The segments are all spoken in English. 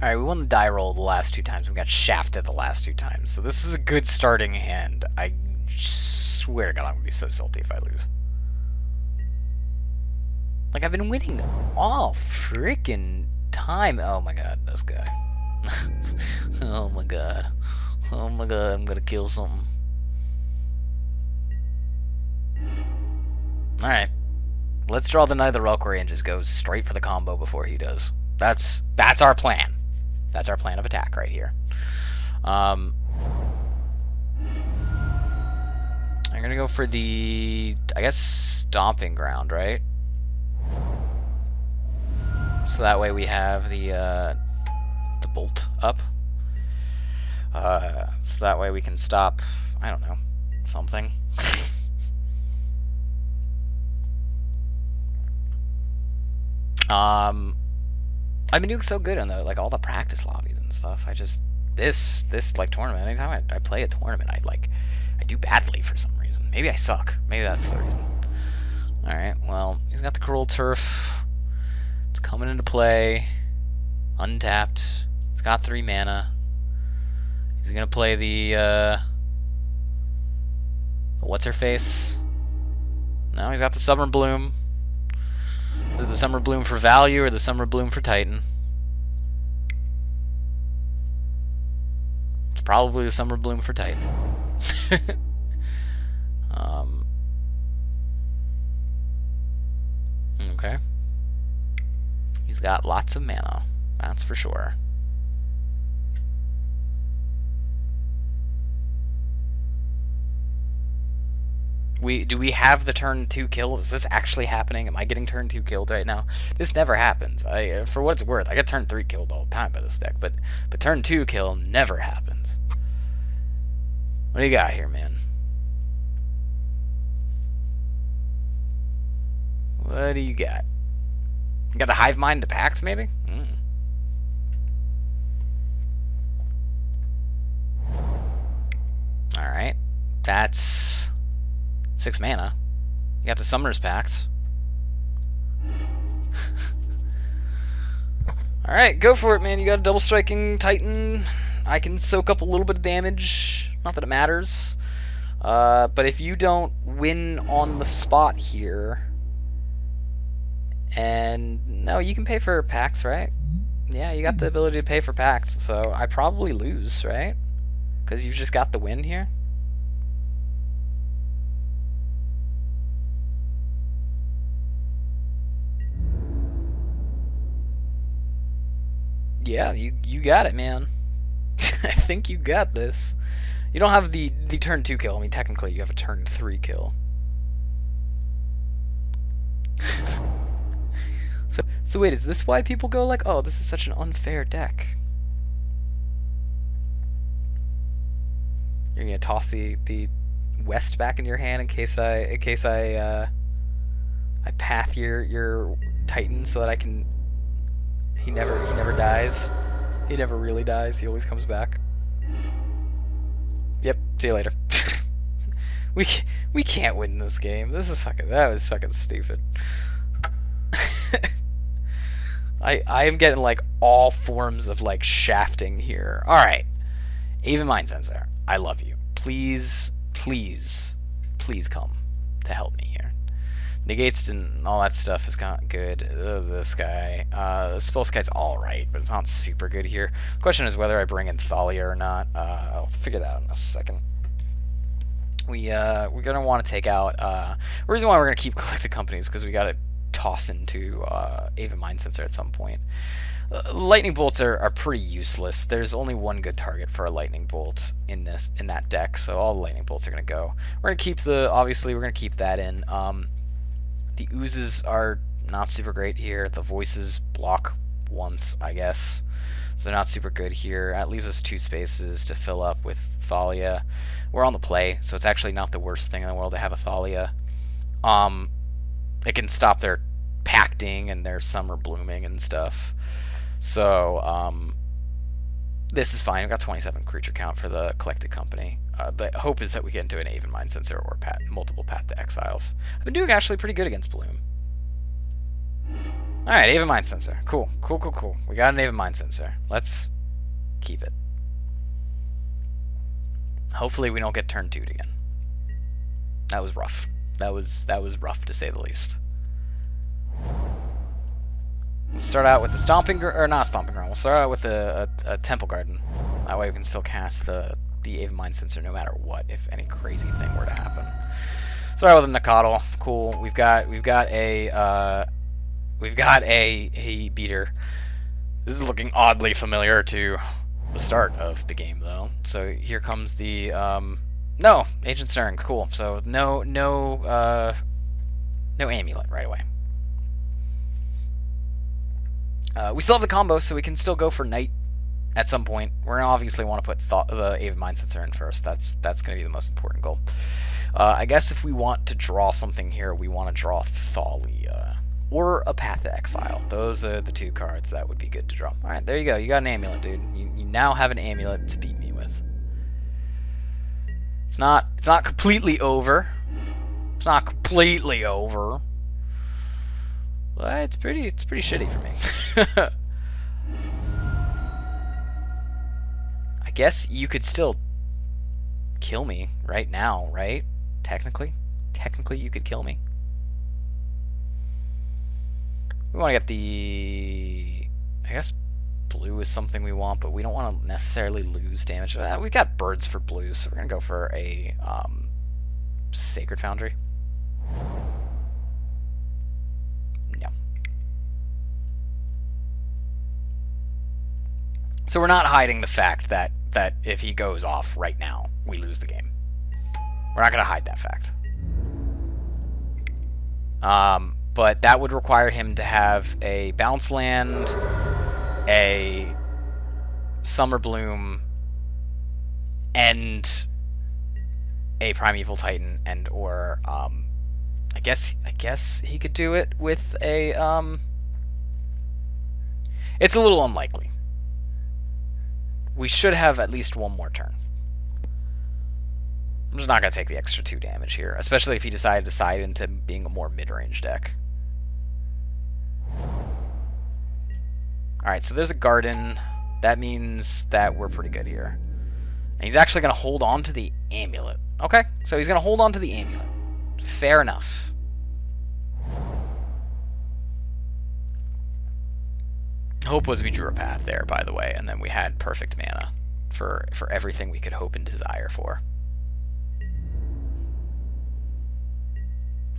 Alright, we won the die roll the last 2 times. We got shafted the last 2 times. So this is a good starting hand. I swear to God, I'm going to be so salty if I lose. Like, I've been winning all freaking time. Oh my God, this guy. Oh my God. Oh my God, I'm going to kill something. Alright. Let's draw the Knight of the Reliquary and just go straight for the combo before he does. That's our plan. That's our plan of attack right here. I'm gonna go for the, I guess, Stomping Ground, right? So that way we have the bolt up. So that way we can stop, I don't know, something. I've been doing so good in like all the practice lobbies and stuff. I just this like tournament. Anytime I play a tournament, I do badly for some reason. Maybe I suck. Maybe that's the reason. All right. Well, he's got the Cruel Turf. It's coming into play. Untapped. It's got 3 mana. He's gonna play the what's her face? No, he's got the Summer Bloom. Is it the Summer Bloom for value or the Summer Bloom for Titan? It's probably the Summer Bloom for Titan. Okay. He's got lots of mana, that's for sure. Do we have the turn 2 kill? Is this actually happening? Am I getting turn 2 killed right now? This never happens. For what it's worth, I get turn 3 killed all the time by this deck, but turn 2 kill never happens. What do you got here, man? What do you got? You got the Hive Mind to Pact, maybe? Alright. That's 6 mana. You got the Summoner's Pact. Alright, go for it, man. You got a double striking Titan. I can soak up a little bit of damage. Not that it matters. But if you don't win on the spot here... And... No, you can pay for packs, right? Yeah, you got the ability to pay for packs. So I probably lose, right? Because you've just got the win here. Yeah, you got it, man. I think you got this. You don't have the turn 2 kill. I mean, technically, you have a turn 3 kill. So wait, is this why people go like, oh, this is such an unfair deck? You're gonna toss the West back in your hand in case I path your Titan so that I can. He never dies. He never really dies. He always comes back. Yep. See you later. we can't win this game. That was fucking stupid. I am getting like all forms of like shafting here. All right, Even Mind Sensor, I love you. Please come to help me here. Negates and all that stuff is kind of good. This guy, Spellskite's alright, but it's not super good here. The question is whether I bring in Thalia or not. I'll figure that out in a second. We're gonna want to take out. The reason why we're gonna keep collecting companies because we gotta toss into Even Mind Sensor at some point. Lightning bolts are pretty useless. There's only one good target for a lightning bolt in that deck, so all the lightning bolts are gonna go. We're gonna keep obviously we're gonna keep that in. The oozes are not super great here. The voices block once, I guess, so they're not super good here. That leaves us 2 spaces to fill up with Thalia. We're on the play, so it's actually not the worst thing in the world to have a Thalia. It can stop their pacting and their summer blooming and stuff. So this is fine. We've got 27 creature count for the collected company. The hope is that we get into an Even Mind Sensor or multiple Path to Exiles. I've been doing actually pretty good against Bloom. Alright, Aven Mind Sensor. Cool. Cool, cool, cool. We got an Aven Mind Sensor. Let's keep it. Hopefully we don't get turn 2'd again. That was rough. That was rough, to say the least. Let's start out with the Stomping Ground, or not Stomping Ground. We'll start out with a Temple Garden. That way we can still cast the Aven Mind Sensor no matter what, if any crazy thing were to happen. Start out with a Nacatl. Cool. We've got a beater. This is looking oddly familiar to the start of the game, though. So here comes the no, Ancient Stirring. Cool. So no amulet right away. We still have the combo, so we can still go for Knight at some point. We're gonna obviously want to put the Aven Mind Sensor in first. That's gonna be the most important goal. I guess if we want to draw something here, we want to draw Thalia or a Path to Exile. Those are the two cards that would be good to draw. All right, there you go. You got an amulet, dude. You now have an amulet to beat me with. It's not completely over. It's not completely over. But it's pretty shitty for me. I guess you could still kill me right now, right? Technically you could kill me. We want to get the, I guess blue is something we want, but we don't want to necessarily lose damage. We've got birds for blue, so we're gonna go for a Sacred Foundry. No. So we're not hiding the fact that if he goes off right now, we lose the game. We're not gonna hide that fact. But that would require him to have a bounce land, a Summer Bloom, and a Primeval Titan, and or I guess he could do it with a it's a little unlikely. We should have at least one more turn. I'm just not going to take the extra 2 damage here, especially if he decided to side into being a more mid-range deck. Alright, so there's a garden. That means that we're pretty good here. And he's actually going to hold on to the amulet. Okay, so he's going to hold on to the amulet. Fair enough. Hope was we drew a path there, by the way, and then we had perfect mana for everything we could hope and desire for.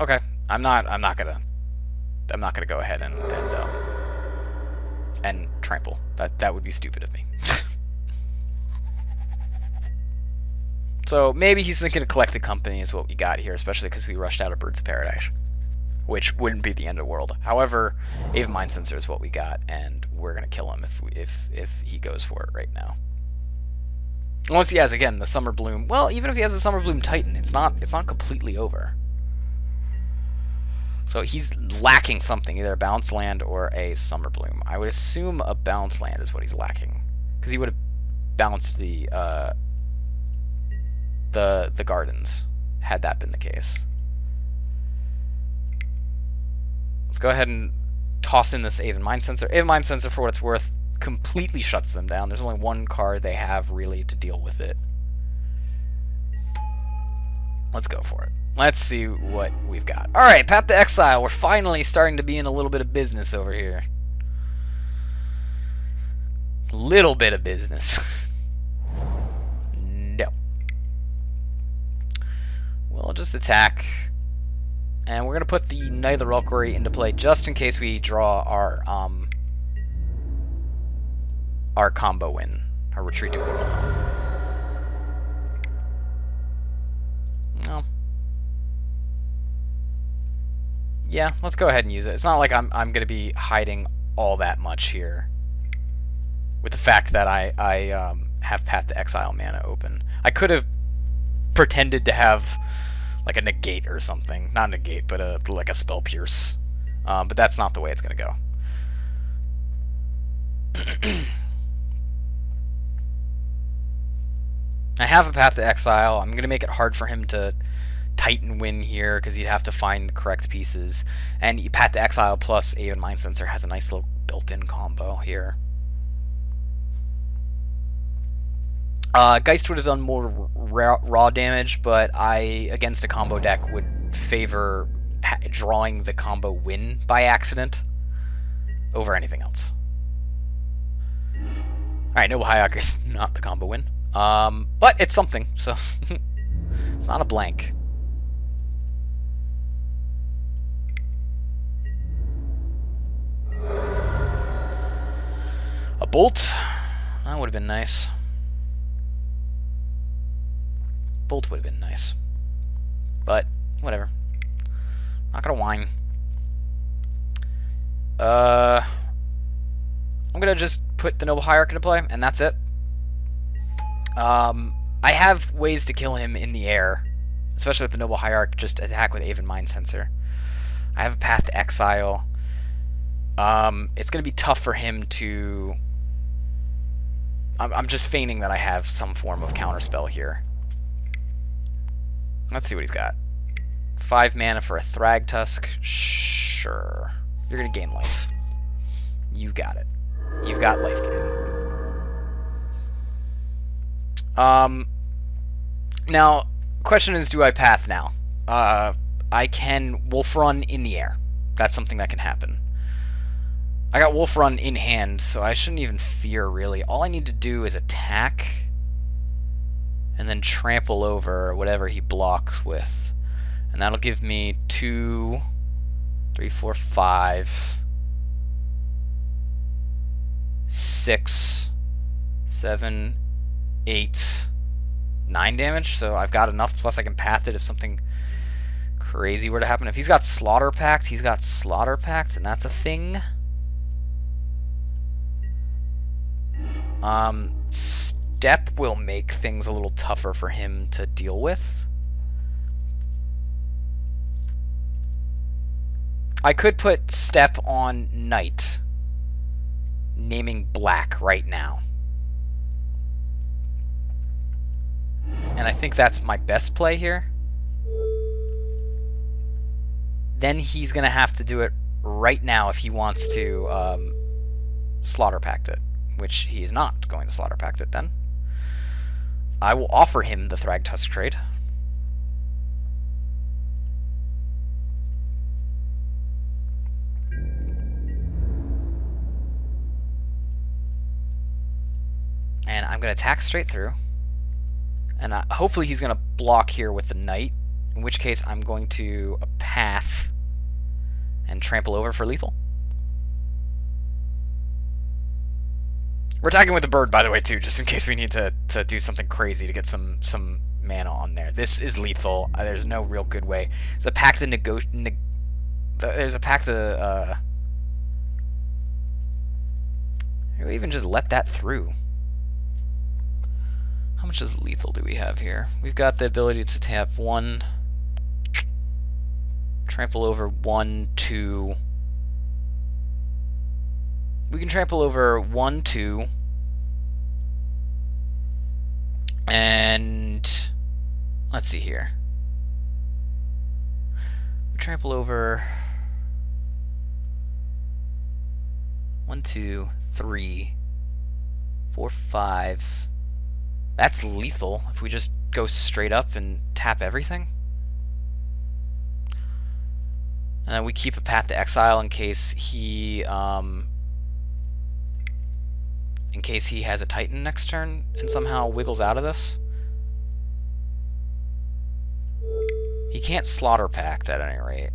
Okay, I'm not gonna go ahead and trample. That would be stupid of me. So maybe he's thinking a Collected Company is what we got here, especially because we rushed out of Birds of Paradise, which wouldn't be the end of the world. However, Aven Mind Sensor is what we got, and we're gonna kill him if he goes for it right now. Unless he has, again, the Summer Bloom. Well, even if he has a Summer Bloom Titan, it's not completely over. So he's lacking something, either a bounce land or a Summer Bloom. I would assume a bounce land is what he's lacking, because he would have bounced the gardens had that been the case. Let's go ahead and toss in this Aven Mind Sensor. Aven Mind Sensor, for what it's worth, completely shuts them down. There's only one card they have really to deal with it. Let's go for it. Let's see what we've got. Alright, Path to Exile. We're finally starting to be in a little bit of business over here. Little bit of business. No. We'll just attack. And we're going to put the Knight of the Reliquary into play just in case we draw our combo win. Our Retreat to Coral. No. Yeah, let's go ahead and use it. It's not like I'm going to be hiding all that much here with the fact that I have Path to Exile mana open. I could have pretended to have like a negate or something. Not negate, but like a Spell Pierce. But that's not the way it's going to go. I have a Path to Exile. I'm going to make it hard for him to Titan win here because he'd have to find the correct pieces. And Path to Exile plus Aven Mind Sensor has a nice little built-in combo here. Geist would have done more raw damage, but I, against a combo deck, would favor drawing the combo win by accident over anything else. Alright, Noble Hierarch is not the combo win. But it's something, so it's not a blank. A bolt? That would have been nice. Bolt would have been nice. But, whatever. Not gonna whine. I'm gonna just put the Noble Hierarch into play, and that's it. I have ways to kill him in the air, especially with the Noble Hierarch, just attack with Aven Mind Sensor. I have a Path to Exile. It's gonna be tough for him to... I'm just feigning that I have some form of counterspell here. Let's see what he's got. 5 mana for a Thragtusk. Sure. You're going to gain life. You got it. You've got life gain. Now, question is, do I path now? I can Wolf Run in the air. That's something that can happen. I got Wolf Run in hand, so I shouldn't even fear, really. All I need to do is attack and then trample over whatever he blocks with. And that'll give me 2, 3, 4, 5, 6, 7, 8, 9 damage. So I've got enough, plus I can path it if something crazy were to happen. If he's got Slaughter Pact, he's got Slaughter Pact, and that's a thing. Step will make things a little tougher for him to deal with. I could put Step on Knight, naming black right now. And I think that's my best play here. Then he's going to have to do it right now if he wants to Slaughter Pact it, which he is not going to Slaughter Pact it then. I will offer him the Thragtusk trade. And I'm going to attack straight through. And hopefully he's going to block here with the Knight, in which case I'm going to path and trample over for lethal. We're attacking with the bird, by the way, too, just in case we need to do something crazy to get some mana on there. This is lethal. There's no real good way. There's a pact to there's a pact to we even just let that through. How much is lethal do we have here? We've got the ability to have 1, trample over 1, 2. We can trample over 1, 2, and let's see here. We trample over 1, 2, 3, 4, 5. That's lethal if we just go straight up and tap everything. And then we keep a Path to Exile in case he has a Titan next turn and somehow wiggles out of this. He can't Slaughter Pact at any rate.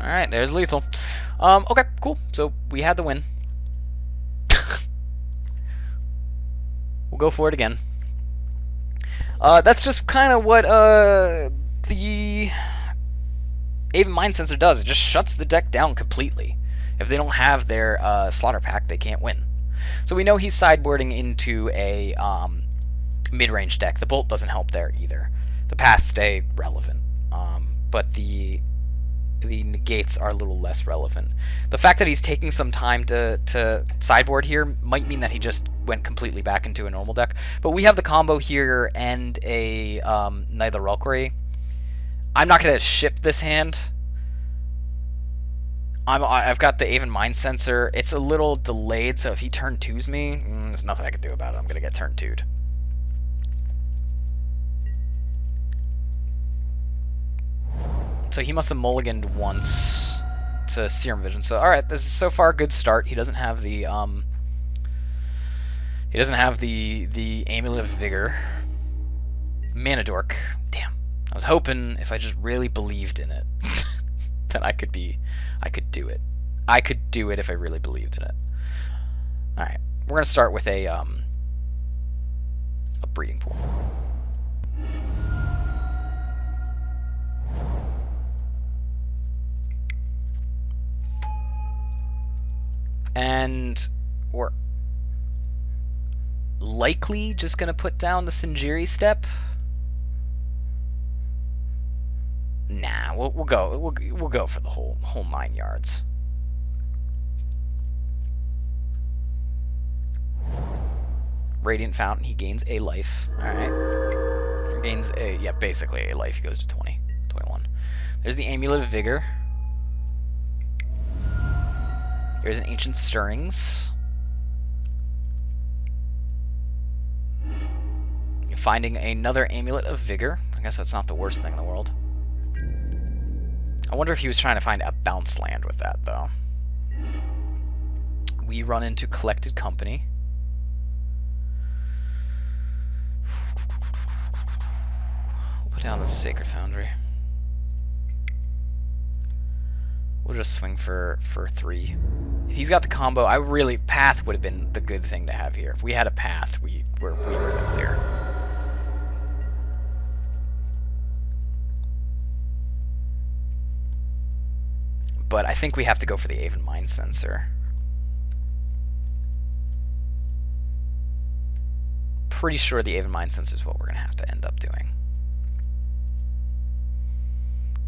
Alright, there's lethal. Okay, cool. So we had the win. We'll go for it again. That's just kind of what the Aven Mind Sensor does. It just shuts the deck down completely. If they don't have their Slaughter Pact, they can't win. So we know he's sideboarding into a mid-range deck. The Bolt doesn't help there either. The Paths stay relevant. But the the negates are a little less relevant. The fact that he's taking some time to sideboard here might mean that he just went completely back into a normal deck. But we have the combo here and a Neither Reliquary. I'm not going to ship this hand. I've got the Aven Mind Sensor. It's a little delayed, so if he turn 2s me, there's nothing I can do about it. I'm going to get turn 2'd. So he must have mulliganed once to Serum Vision. So all right, this is so far a good start. He doesn't have the Amulet of Vigor. Mana Dork. Damn. I was hoping if I just really believed in it, then I could do it. I could do it if I really believed in it. All right, we're gonna start with a breeding pool. And we're likely just gonna put down the Sinjiri step. Nah, we'll go for the whole 9 yards. Radiant Fountain, he gains a life. All right, he gains basically a life. He goes to 20, 21. There's the Amulet of Vigor. There's an Ancient Stirrings. Finding another Amulet of Vigor. I guess that's not the worst thing in the world. I wonder if he was trying to find a bounce land with that, though. We run into Collected Company. We'll put down the Sacred Foundry. We'll just swing for 3. If he's got the combo, Path would have been the good thing to have here. If we had a Path, we were in the clear. But I think we have to go for the Aven Mind Sensor. Pretty sure the Aven Mind Sensor is what we're going to have to end up doing.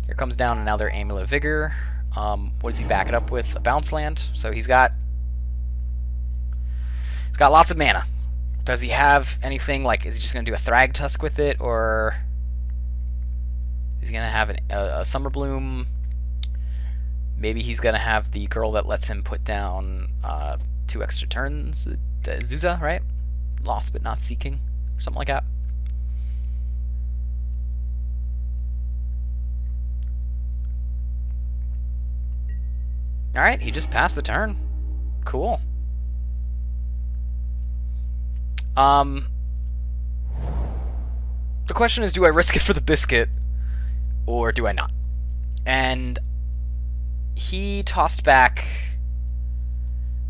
Here comes down another Amulet of Vigor. What does he back it up with? A bounce land. So he's got lots of mana. Does he have anything like? Is he just going to do a Thrag Tusk with it, or is he going to have a Summer Bloom? Maybe he's going to have the girl that lets him put down 2 extra turns. Zuza, right? Lost but not seeking, or something like that. Alright, he just passed the turn. Cool. The question is, do I risk it for the biscuit, or do I not? And he tossed back...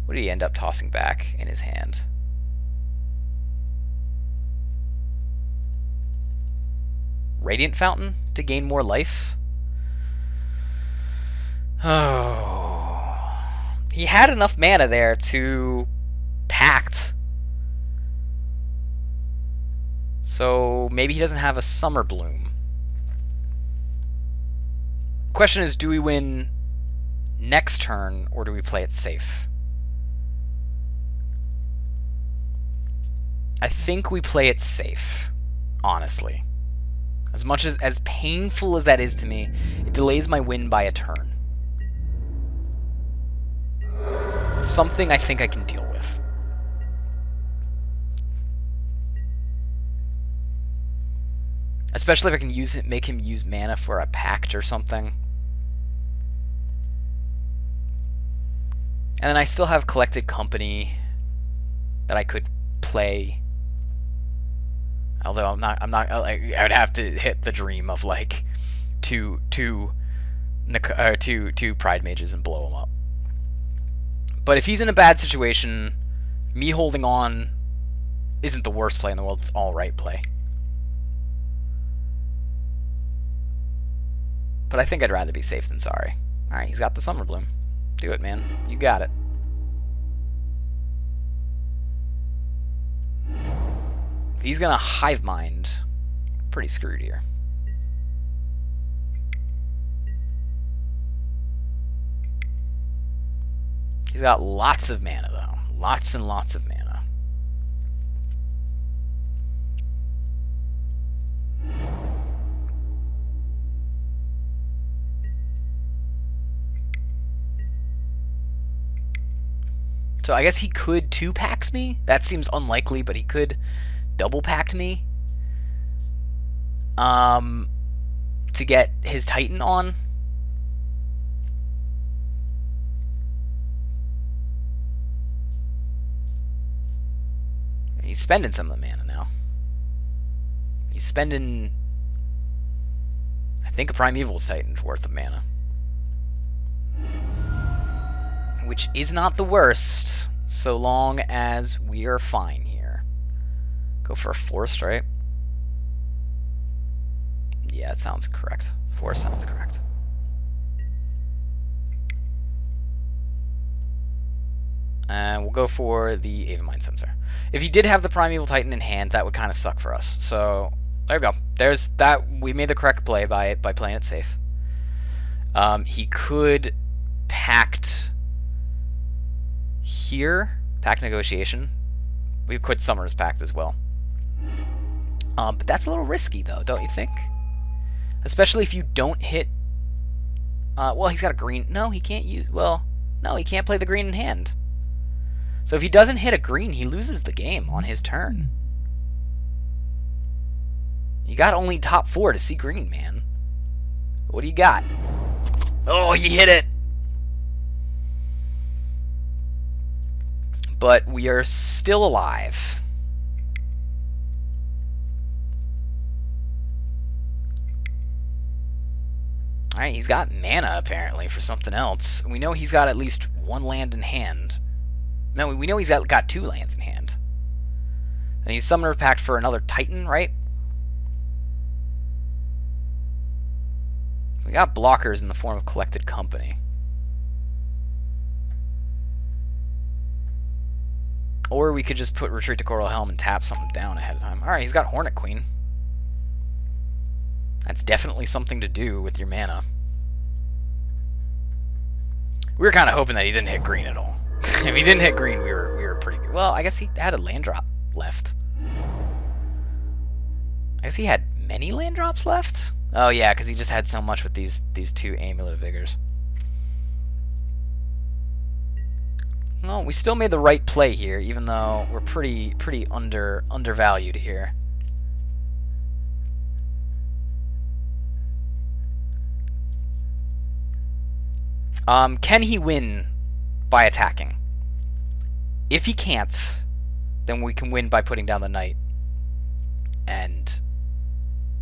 What did he end up tossing back in his hand? Radiant Fountain to gain more life? Oh... He had enough mana there to Pact. So maybe he doesn't have a Summer Bloom. Question is, do we win next turn, or do we play it safe? I think we play it safe, honestly. As much as painful as that is to me, it delays my win by a turn. Something I think I can deal with. Especially if I can make him use mana for a pact or something. And then I still have Collected Company that I could play. Although I would have to hit the dream of like two Pride Mages and blow them up. But if he's in a bad situation, me holding on isn't the worst play in the world. It's all right play. But I think I'd rather be safe than sorry. Alright, he's got the Summer Bloom. Do it, man. You got it. If he's gonna Hive Mind, pretty screwed here. He's got lots of mana, though. Lots and lots of mana. So I guess he could 2-pax me. That seems unlikely, but he could double-pack me. To get his Titan on. He's spending some of the mana now. He's spending, I think, a Primeval's Titan's worth of mana. Which is not the worst, so long as we are fine here. Go for a Forest, right? Yeah, it sounds correct. Forest sounds correct. And we'll go for the Avamine Sensor. If he did have the Primeval Titan in hand, that would kind of suck for us. So, there we go. There's that. We made the correct play by playing it safe. He could Pact here. Pact Negotiation. We could Summoner's Pact as well. But that's a little risky, though, don't you think? Especially if you don't hit... well, he's got a green... No, he can't use... Well, no, he can't play the green in hand. So if he doesn't hit a green, he loses the game on his turn. You got only top 4 to see green, man. What do you got? Oh, he hit it! But we are still alive. Alright, he's got mana, apparently, for something else. We know he's got at least 1 land in hand. No, we know he's got 2 lands in hand. And he's Summoner Pact for another Titan, right? We got blockers in the form of Collected Company. Or we could just put Retreat to Coral Helm and tap something down ahead of time. Alright, he's got Hornet Queen. That's definitely something to do with your mana. We were kind of hoping that he didn't hit green at all. If he didn't hit green, we were pretty good. Well, I guess he had a land drop left. I guess he had many land drops left? Oh yeah, because he just had so much with these 2 Amulet of Vigors. No, we still made the right play here, even though we're pretty undervalued here. Can he win by attacking? If he can't, then we can win by putting down the knight and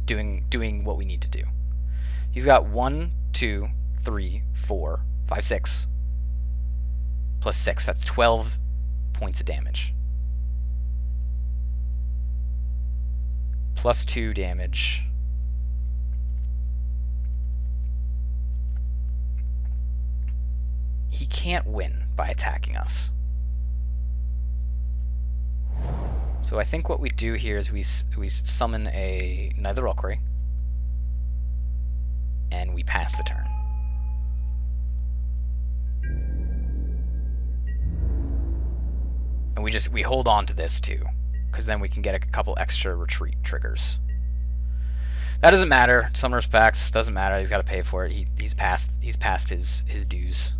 doing what we need to do. He's got 1, 2, 3, 4, 5, 6. Plus 6, that's 12 points of damage. Plus 2 damage. He can't win by attacking us. So I think what we do here is we summon a Knight of the Reliquary, and we pass the turn. And we hold on to this too, because then we can get a couple extra retreat triggers. That doesn't matter. Summoner's Pacts doesn't matter. He's got to pay for it. He's passed his dues.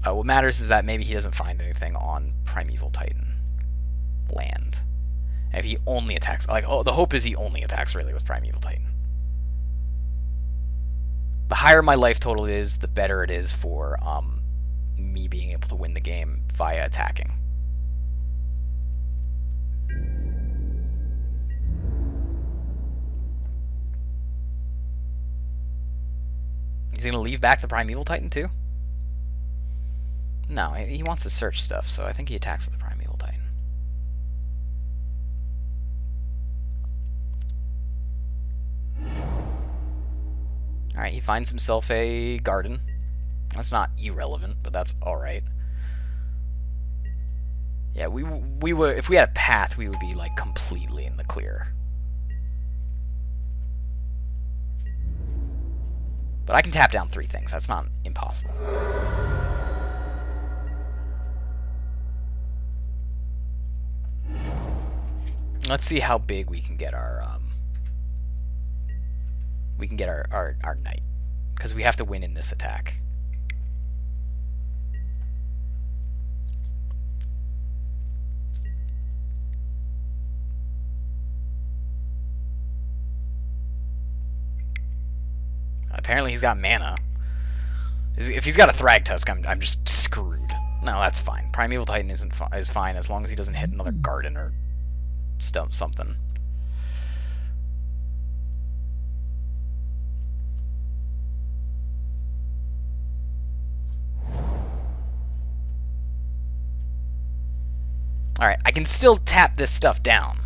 What matters is that maybe he doesn't find anything on Primeval Titan land. And if he only attacks, like, oh, the hope is he only attacks really with Primeval Titan. The higher my life total is, the better it is for me being able to win the game via attacking. He's going to leave back the Primeval Titan too? No, he wants to search stuff, so I think he attacks with the Primeval Titan. Alright, he finds himself a garden. That's not irrelevant, but that's alright. Yeah, we would, if we had a path, we would be like completely in the clear. But I can tap down 3 things. That's not impossible. Let's see how big we can get our our knight, because we have to win in this attack. Apparently he's got mana. If he's got a Thragtusk, I'm just screwed. No, that's fine. Primeval Titan is fine as long as he doesn't hit another garden or something. Alright, I can still tap this stuff down.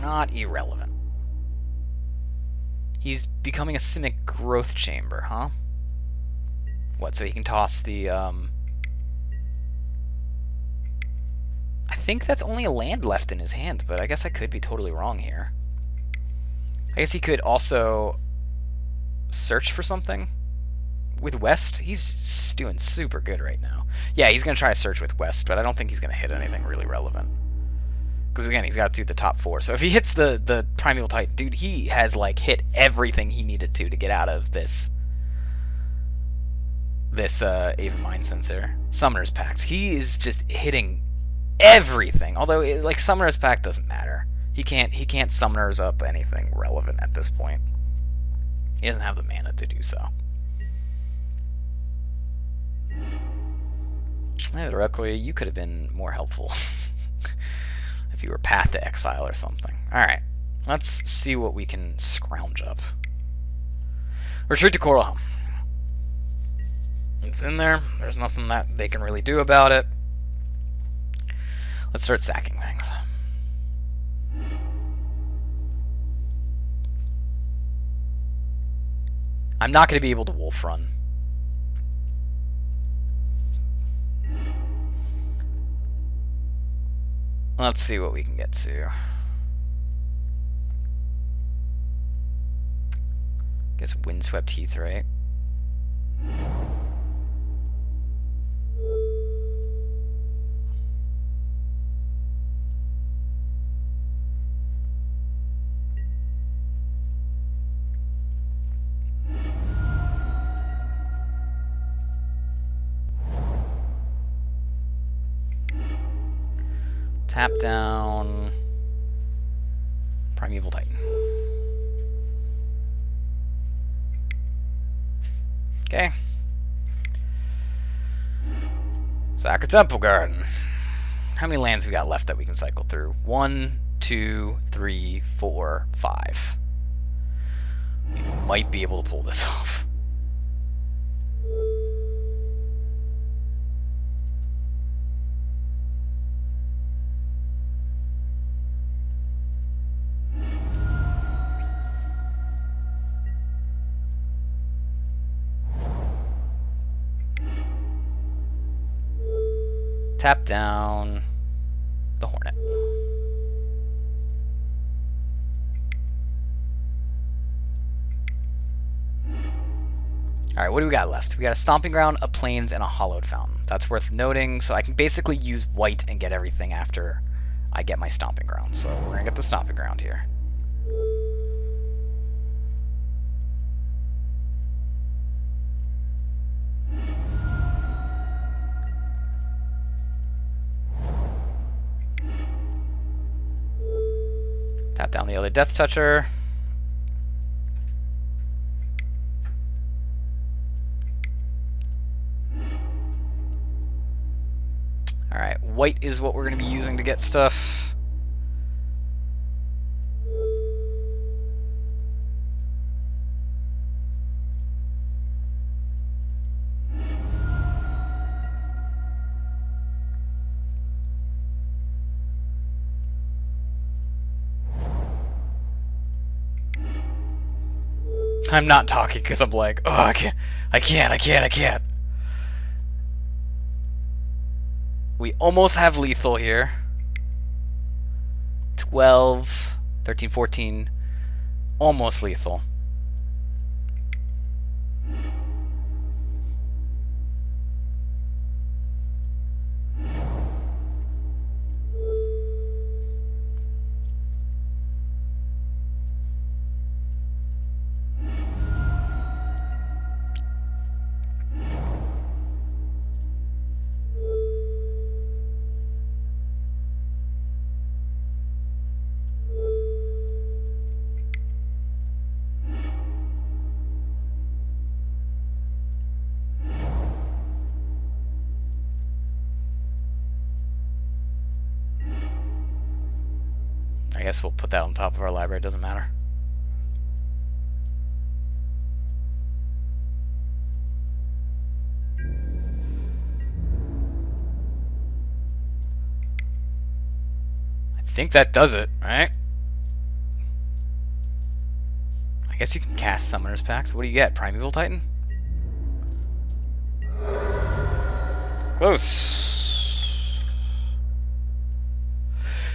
Not irrelevant. He's becoming a Simic Growth Chamber, huh? What, so he can toss the, I think that's only a land left in his hand, but I guess I could be totally wrong here. I guess he could also search for something with West. He's doing super good right now. Yeah, he's going to try to search with West, but I don't think he's going to hit anything really relevant. Because again, he's got to do the top 4. So if he hits the Primeval Titan, dude, he has like hit everything he needed to get out of this Aven Mind Sensor. Summoner's Pact. He is just hitting everything. Although like Summoner's Pact doesn't matter. He can't Summoners up anything relevant at this point. He doesn't have the mana to do so. Hey, Requia, you could have been more helpful. If you were Path to Exile or something. Alright, let's see what we can scrounge up. Retreat to Coralhelm. It's in there. There's nothing that they can really do about it. Let's start sacking things. I'm not going to be able to Wolf Run. Let's see what we can get to. Guess Windswept Heath, right? Tap down Primeval Titan. Okay. Sack a Temple Garden. How many lands we got left that we can cycle through? 1, 2, 3, 4, 5. We might be able to pull this off. Tap down the Hornet. Alright, what do we got left? We got a Stomping Ground, a Plains, and a Hollowed Fountain. That's worth noting, so I can basically use white and get everything after I get my Stomping Ground. So we're going to get the Stomping Ground here. Tap down the other Death Toucher. Alright, white is what we're going to be using to get stuff. I'm not talking because I'm like, oh, I can't. We almost have lethal here. 12, 13, 14. Almost lethal. I guess we'll put that on top of our library, it doesn't matter. I think that does it, right? I guess you can cast Summoner's Pact. What do you get? Primeval Titan? Close.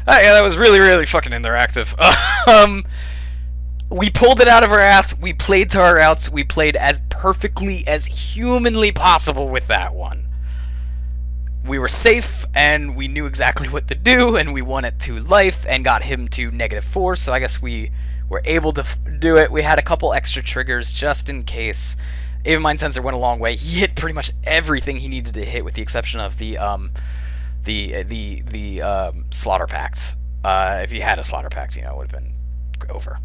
Oh, yeah, that was really, really fucking interactive. We pulled it out of our ass. We played to our outs. We played as perfectly as humanly possible with that one. We were safe, and we knew exactly what to do, and we won it to life and got him to -4, so I guess we were able to do it. We had a couple extra triggers just in case. Aven Mind Sensor went a long way. He hit pretty much everything he needed to hit, with the exception of the Slaughter Pact. If he had a Slaughter Pact, you know, it would have been over.